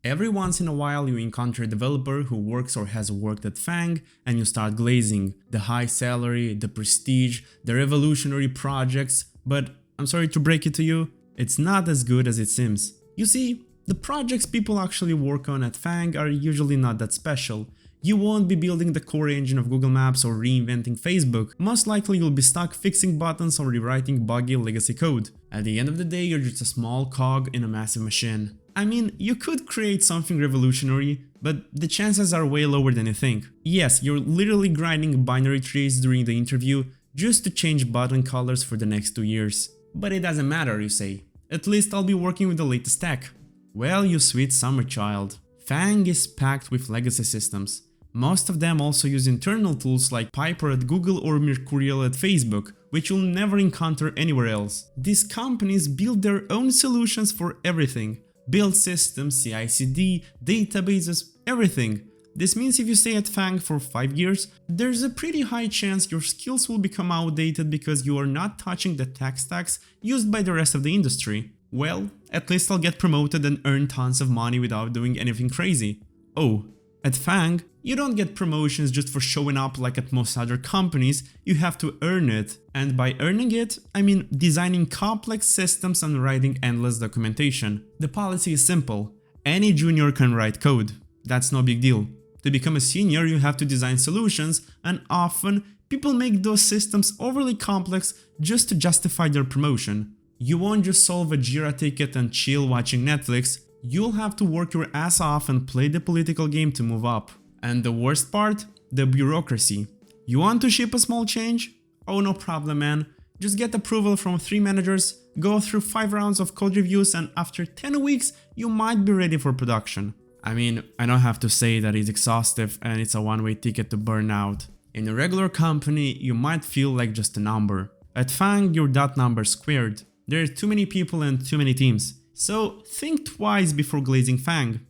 Every once in a while you encounter a developer who works or has worked at FAANG and you start glazing the high salary, the prestige, the revolutionary projects, but I'm sorry to break it to you, it's not as good as it seems. You see, the projects people actually work on at FAANG are usually not that special. You won't be building the core engine of Google Maps or reinventing Facebook. Most likely you'll be stuck fixing buttons or rewriting buggy legacy code. At the end of the day, you're just a small cog in a massive machine. I mean, you could create something revolutionary, but the chances are way lower than you think. Yes, you're literally grinding binary trees during the interview just to change button colors for the next 2 years. But it doesn't matter, you say. At least I'll be working with the latest tech. Well, you sweet summer child. FAANG is packed with legacy systems. Most of them also use internal tools like Piper at Google or Mercurial at Facebook, which you'll never encounter anywhere else. These companies build their own solutions for everything. Build systems, CI/CD, databases, everything. This means if you stay at FAANG for 5 years, there's a pretty high chance your skills will become outdated because you are not touching the tech stacks used by the rest of the industry. Well, at least I'll get promoted and earn tons of money without doing anything crazy. Oh, at FAANG, you don't get promotions just for showing up like at most other companies, you have to earn it. And by earning it, I mean designing complex systems and writing endless documentation. The policy is simple. Any junior can write code. That's no big deal. To become a senior, you have to design solutions, and often people make those systems overly complex just to justify their promotion. You won't just solve a Jira ticket and chill watching Netflix. You'll have to work your ass off and play the political game to move up. And the worst part? The bureaucracy. You want to ship a small change? Oh, no problem, man. Just get approval from 3 managers, go through 5 rounds of code reviews, and after 10 weeks, you might be ready for production. I mean, I don't have to say that it's exhaustive and it's a one-way ticket to burn out. In a regular company, you might feel like just a number. At FAANG, you're that number squared. There are too many people and too many teams. So think twice before glazing FAANG.